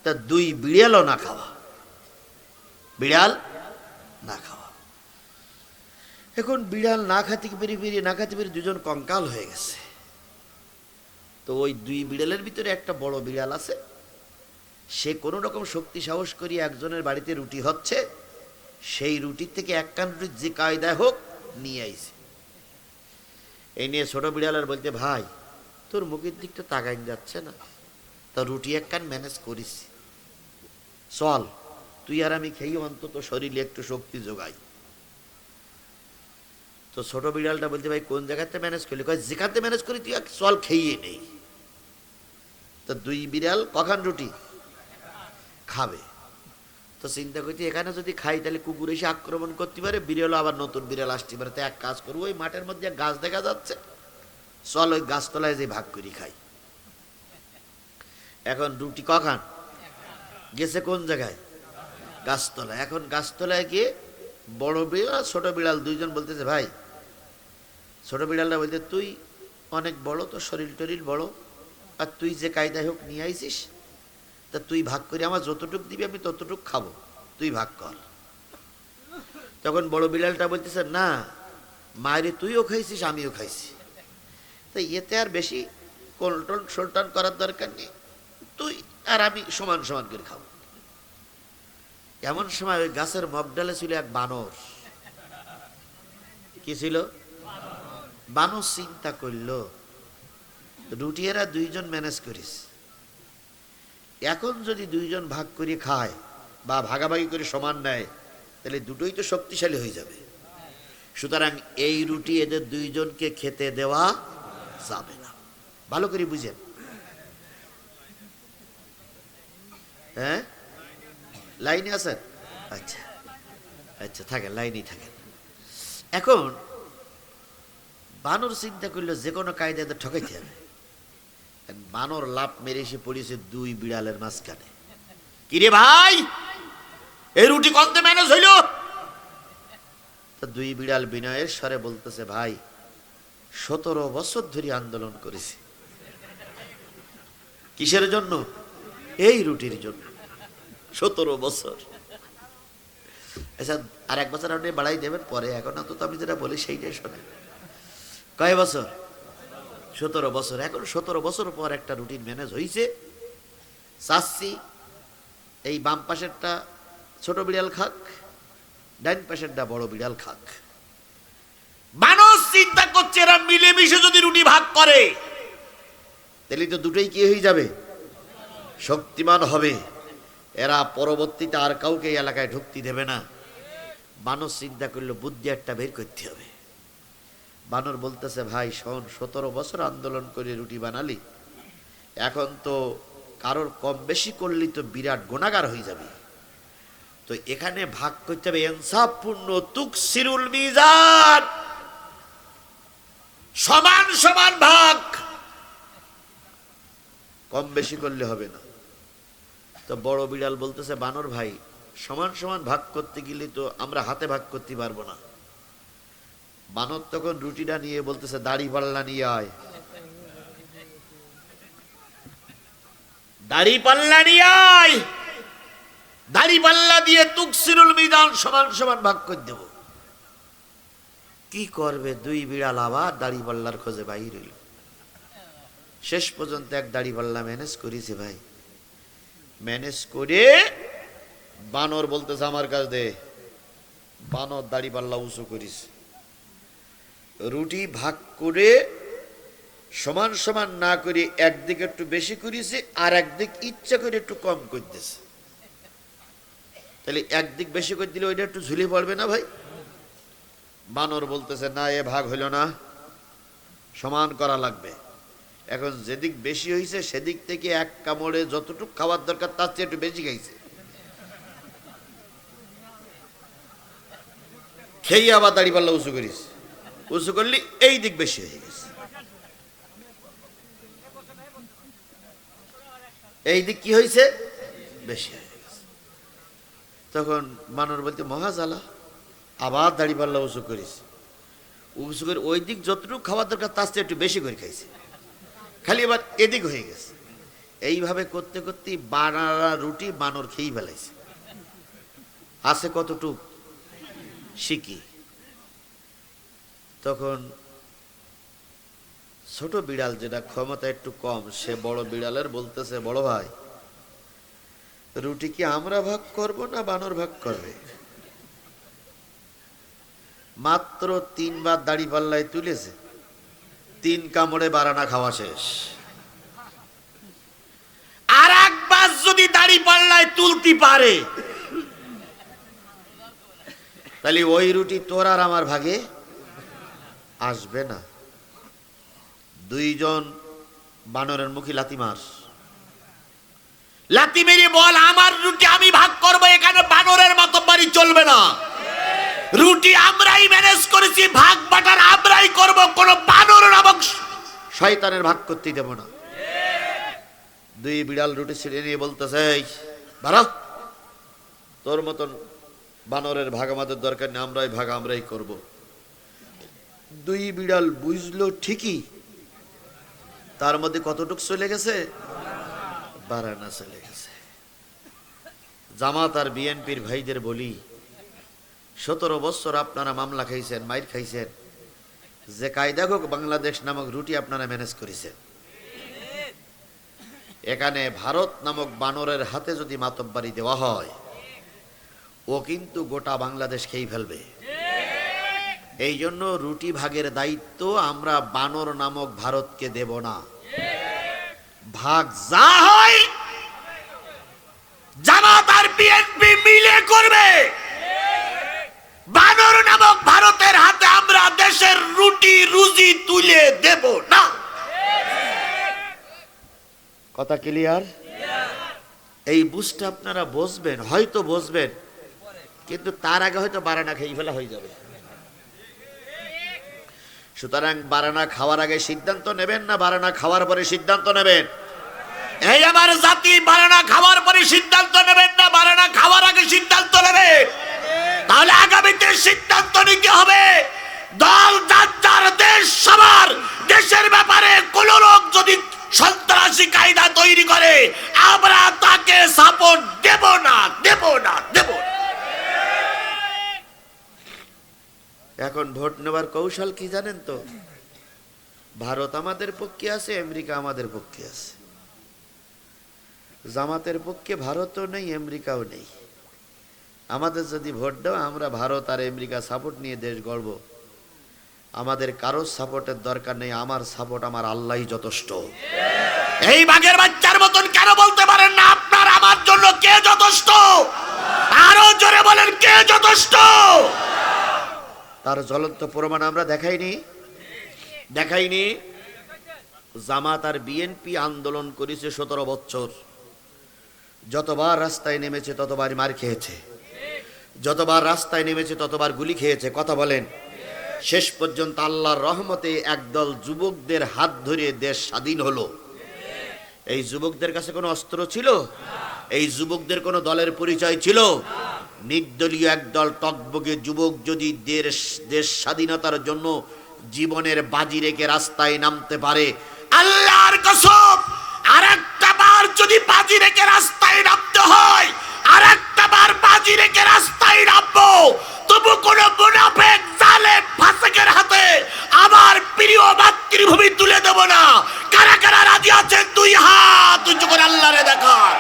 তা দুই বিড়ালও না খাওয়া, বিড়াল না খাওয়া। এখন বিড়াল না খাতে পেরে দুজন কঙ্কাল হয়ে গেছে। তো ওই দুই বিড়ালের ভিতরে একটা বড় বিড়াল আছে, সে কোনো রকম শক্তি সাহস করিয়ে একজনের বাড়িতে রুটি হচ্ছে, সেই রুটির থেকে এক কান রুটি যে কায়দায় হোক নিয়ে আইছে। এই নিয়ে ছোট বিড়ালের বলতে, ভাই তোর মুখের দিকটা তাকাই যাচ্ছে না, তা রুটি এক কান ম্যানেজ করিস, চল তুই আর আমি খেয়ে অন্তত শরীরে একটু শক্তি যোগাই। তো ছোট বিড়ালটা বলতে, ভাই কোন জায়গাতে ম্যানেজ করলি? কয় যেখানে ম্যানেজ করি তুই চল খেয়ে নেই। তো দুই বিড়াল কখন রুটি খাবে? তো চিন্তা করছি এখানে যদি খাই তাহলে কুকুর এসে আক্রমণ করতে পারে, বিড়ালও আবার নতুন বিড়াল আসতে পারে। তো এক কাজ করবো, ওই মাঠের মধ্যে গাছ দেখা যাচ্ছে, চল ওই গাছতলায় যে ভাগ করি খাই। এখন রুটি কখন গেছে কোন জায়গায়? গাছতলায়। এখন গাছতলায় গিয়ে বড় বিড়াল ছোট বিড়াল দুইজন বলতেছে, ভাই, ছোট বিড়ালটা বলতে, তুই অনেক বড়, তো শরীর টরিল বড়, আর তুই যে কায়দায় হোক নিয়ে আইছিস, তা তুই ভাগ করে আমার যতটুক দিবি আমি ততটুক খাবো, তুই ভাগ কর। তখন বড় বিড়ালটা বলতেছে, না মায়েরে তুইও খাইছিস আমিও খাইছি, তাই এতে আর বেশি কোলটন সোলটন করার দরকার নেই, তুই আর আমি সমান সমান করে খাবো। এমন সময় ওই গাছের মগডালে ছিল এক বানর। কি ছিল? বানর চিন্তা করল, রুটি এরা দুইজন ম্যানেজ করিস, এখন যদি দুইজন ভাগ করে খায় বা ভাগাভাগি করে সমান নেয়, তাহলে দুটোই তো শক্তিশালী হয়ে যাবে। সুতরাং এই রুটি এদের দুইজনকে খেতে দেওয়া যাবে না। ভালো করে বুঝেন, হ্যাঁ? লাইনে আছেন? আচ্ছা আচ্ছা, থাকেন, লাইনেই থাকেন। এখন বানর চিন্তা করলো যে কোনো কায়দায় এদের ঠকাইতে হবে। বানর লাফ মেরে এসে পড়েছে দুই বিড়ালের মাঝখানে। কিরে ভাই, এই রুটি কমতে ম্যানেজ হইল? তো দুই বিড়াল বিনয়ের স্বরে বলতেছে, ভাই 17 বছর ধরে আন্দোলন করেছি। কিসের জন্য? এই রুটির জন্য। 17 বছর। আচ্ছা, আর এক বছর আপনি বাড়াই দেবেন পরে, এখন তো আমি যেটা বলি সেইটাই শোনেন। কয় বছর? 17 বছর। এখন 17 বছর পর একটা রুটিন ম্যানেজ হয়েছে। চাচ্ছি এই বাম পাশেরটা ছোট বিড়াল খাক, ডাইন পাশেরটা বড় বিড়াল খাক। মানুষ চিন্তা করছে এরা মিলেমিশে যদি রুটি ভাগ করে তাহলে তো দুটোই কি হয়ে যাবে? শক্তিমান হবে। এরা পরবর্তীতে আর কাউকে এই এলাকায় ঢুকতে দেবে না। মানুষ চিন্তা করলো বুদ্ধি একটা বের করতে হবে। বানর বলতেছে, ভাই শোন, 17 বছর আন্দোলন করে রুটি বানালি, এখন তো কারোর কম বেশি করলি তো বিরাট গুনাহগার হয়ে যাবে। তো এখানে ভাগ করতে হবে ইনসাফপূর্ণ, তুকসিরুল মিজান, সমান সমান ভাগ, কম বেশি করলে হবে না। তো বড় বিড়াল বলতেছে, বানর ভাই সমান সমান ভাগ করতে গেলে তো আমরা হাতে ভাগ করতে পারবো না। বানর তখন রুটিটা নিয়ে বলতেছে, দাড়ি পাল্লা নিয়ে আয়, দাড়ি পাল্লা নিয়ে আয়, দাড়ি পাল্লা দিয়ে তুকসিরুল মিজান, সমান সমান ভাগ করে দেব। কি করবে? দুই বিড়াল আবার দাড়ি পাল্লার খোঁজে বাইর হইল। শেষ পর্যন্ত এক দাড়ি পাল্লা ম্যানেজ করেছে। ভাই ম্যানেজ করে বানর বলতেছে, আমার কাছ দে। বানর দাড়ি পাল্লা উঁচু করিস, রুটি ভাগ করে সমান সমান না করে একদিকে একটু বেশি করেছে, আর একদিক ইচ্ছা করে একটু কম করতেছে। তাহলে একদিক বেশি করে দিলে ওইটা একটু ঝুলে পড়বে না ভাই? বানর বলতেছে, না, এ ভাগ হইল না, সমান করা লাগবে। এখন যেদিক বেশি হয়েছে সেদিক থেকে এক কামড়ে যতটুকু খাওয়ার দরকার তার চেয়ে একটু বেশি খাইছে। খেয়ে আবার দাড়ি পাল্লা উঁচু করিস, উঁচু করলি এই দিক বেশি হয়ে গেছে, এই দিক কি হয়েছে? বেশি হয়ে গেছে। তখন বানর বলতে, মহাজালা, আবার দাড়ি পাল্লা উঁচু করিস, উঁচু করে ওই দিক যতটুকু খাওয়ার দরকার তার চেয়ে একটু বেশি করে খাইছে, খালি এবার এদিক হয়ে গেছে। এইভাবে করতে করতে বানারা রুটি বানর খেয়েই ফেলাইছে। আছে কতটুক শিখি। তখন ছোট বিড়াল, যেটা ক্ষমতা একটু কম, সে বড় বিড়ালের বলতেছে, বড় ভাই, রুটি কি আমরা ভাগ করব না বানর ভাগ করবে? মাত্র 3 বার দাড়ি পাল্লায় তুলেছে, 3 কামড়ে বারানা খাওয়া শেষ। আর একবার যদি দাড়ি পাল্লায় তুলতে পারে, তাহলে ওই রুটি তোর আর আমার ভাগে আসবে না। 2 জন বানরের মুখে লাথি মার, লাথি মেরে বল, আমার রুটি আমি ভাগ করব, এখানে বানরের মাতব্বরি চলবে না। রুটি আমরাই ম্যানেজ করেছি, ভাগ বাটার আমরাই করব, কোন বানর নামক শয়তানের ভাগ করতে দেব না। 2 বিড়াল রুটি ছিঁড়ে নিয়ে বলতেছে, বাড়া, তোর মতন বানরের ভাগ আমাদের দরকার নেই, আমরাই ভাগ আমরাই করব। 2 বিড়াল বুঝলো ঠিকই, তার মধ্যে কতটুক চলে গেছে? বারানা চলে গেছে। জামাত আর বিএনপির ভাইদের বলি, 17 বছর আপনারা মামলা খাইছেন, মাইর খাইছেন, যে কায়দা হোক বাংলাদেশ নামক রুটি আপনারা ম্যানেজ করেছেন। এখানে ভারত নামক বানরের হাতে যদি মাতব্বারি দেওয়া হয়, ও কিন্তু গোটা বাংলাদেশ খেয়ে ফেলবে। এই জন্য রুটি ভাগের দায়িত্ব আমরা বানর নামক ভারতকে দেব না। ভাগ যা হয় জামাত আর বিএনপি মিলে করবে। বানর নামক ভারতের হাতে আমরা দেশের রুটি রুজি তুলে দেব না। কথা ক্লিয়ার? এই বুঝটা আপনারা বুঝবেন, হয়তো বুঝবেন, কিন্তু তার আগে হয়তো বারানা খেয়ে ফেলা হয়ে যাবে। সুতরাং বারানা খাওয়ার আগে সিদ্ধান্ত নেবেন না বারানা খাওয়ার পরে সিদ্ধান্ত নেবেন? এই আমার জাতি, বারানা খাওয়ার পরে সিদ্ধান্ত নেবেন না বারানা খাওয়ার আগে সিদ্ধান্ত নেবেন? তাহলে আগামীতে সিদ্ধান্ত নিতে হবে, দল যার দেশ সবার, দেশের ব্যাপারে কোন লোক যদি সন্ত্রাসী কায়দা তৈরি করে, আমরা তাকে সাপোর্ট দেব না, দেব না, দেব না। এখন ভোট নেবার কৌশল কি জানেন তো? ভারত আমাদের পক্ষে আছে, আমেরিকা আমাদের পক্ষে আছে। জামাতের পক্ষে ভারতও নেই, আমেরিকাও নেই। আমাদের যদি ভোট দাও, আমরা ভারত আর আমেরিকা সাপোর্ট নিয়ে দেশ গড়ব। আমাদের কারো সাপোর্টের দরকার নেই, আমার সাপোর্ট আমার আল্লাহই যথেষ্ট। এই বাঘের বাচ্চার মতন কেন বলতে পারেন না আপনার আমার জন্য কে যথেষ্ট? আরো জোরে বলেন, কে যথেষ্ট? তার জ্বলন্ত প্রমাণ আমরা দেখাইনি? জামাত আর বিএনপি আন্দোলন করেছে 17 বছর। যতবার রাস্তায় নেমেছে ততবার মার খেয়েছে, যতবার রাস্তায় নেমেছে ততবার গুলি খেয়েছে। কথা বলেন। শেষ পর্যন্ত আল্লাহর রহমতে একদল যুবকদের হাত ধরে দেশ স্বাধীন হলো। এই যুবকদের কাছে কোনো অস্ত্র ছিল? এই যুবকদের কোনো দলের পরিচয় ছিল? নির্দলীয় একদল টকবগে যুবক যদি দেশ স্বাধীনতার জন্য জীবনের বাজি রেখে রাস্তায় নামতে পারে, আল্লাহর কসম, আরেকটা বার যদি বাজি রেখে রাস্তায় নামতে হয়, আরেকটা বার বাজি রেখে রাস্তায় নামবো, তবু কোন মুনাফিক জালেম ফাসিকের হাতে আমার প্রিয় মাতৃভূমি তুলে দেব না। কারা কারা রাজি আছেন? 2 হাত উঁচু করে আল্লাহরে দেখান।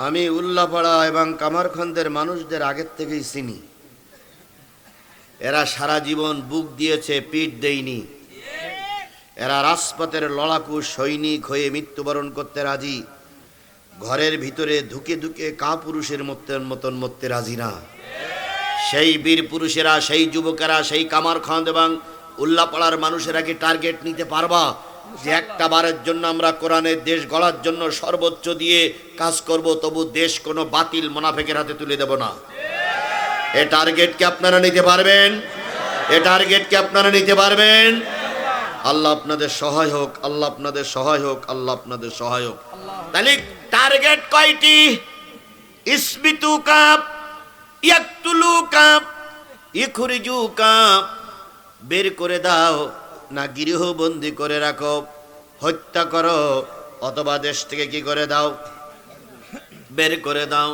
আমি উল্লাপাড়া এবং কামারখন্দের মানুষদের আগের থেকেই চিনি। এরা সারা জীবন বুক দিয়েছে, পিঠ দেয়নি। এরা রাজপথের লড়াকু সৈনিক হয়ে মৃত্যুবরণ করতে রাজি, ঘরের ভিতরে ধুকে ধুকে কাপুরুষের মতন মরতে রাজি না। সেই বীর পুরুষেরা, সেই যুবকেরা, সেই কামারখন্দ এবং উল্লাপাড়ার মানুষেরা কি টার্গেট নিতে পারবা যে একটা বারের জন্য আমরা কোরআনের দেশ গড়ার জন্য সর্বোচ্চ দিয়ে কাজ করব, তবু দেশ কোনো বাতিল মুনাফিকের হাতে তুলে দেব না? এ টার্গেট কি আপনারা নিতে পারবেন? এ টার্গেট কি আপনারা নিতে পারবেন? আল্লাহ আপনাদের সহায় হোক, আল্লাহ আপনাদের সহায় হোক, আল্লাহ আপনাদের সহায় হোক। তাহলে টার্গেট কয়টি? ইসবিতু কাপ, ইয়াকতুলু কাপ, ইখরিজু কাপ, বের করে দাও না গৃহবন্দী করে রাখো, হত্যা করো অথবা দেশ থেকে কি করে দাও, বের করে দাও।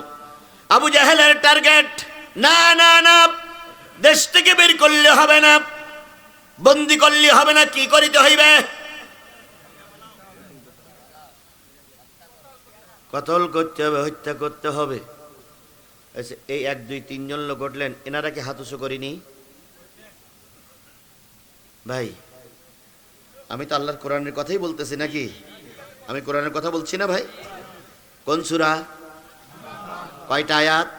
আবু জাহেলের টার্গেট, না না না, দেশ থেকে বের করলে হবে না, বন্দি করলে হবে না, কি করিতে হইবে? কতল করতে হবে, হত্যা করতে হবে। এই 1 2 3 জন লোক উঠলেন, এনারা কি হাত উঁচু করিনি? ভাই আমি তো আল্লাহর কোরআনের কথাই বলতেছি নাকি? আমি কোরআনের কথা বলছি না ভাই? কোন সূরা, কয়টা আয়াত,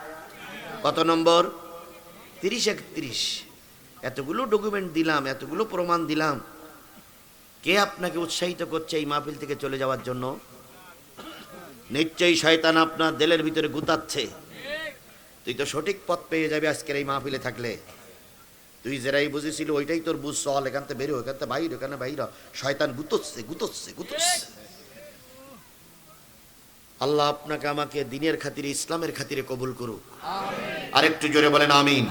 কত নম্বর? 30 31। এতগুলো ডকুমেন্ট দিলাম, এতগুলো প্রমাণ দিলাম, কে আপনাকে উৎসাহিত করছে এই মাহফিল থেকে চলে যাওয়ার জন্য? নিশ্চয়ই শয়তান আপনার দিলের ভিতরে গুতাচ্ছে, তুই তো সঠিক পথ পেয়ে যাবে আজকের এই মাহফিলে থাকলে। তুই যেটাই বুঝেছিল ওইটাই তোর বুঝ, চল এখান থেকে বেরো, এখান থেকে বাইর, এখানে বাইর। শয়তান গুতোচ্ছে গুতোচ্ছে গুতোচ্ছে। আল্লাহ আপনাকে আমাকে দিনের খাতিরে, ইসলামের খাতিরে কবুল করুক। আরেকটু জোরে বলেন আমিন।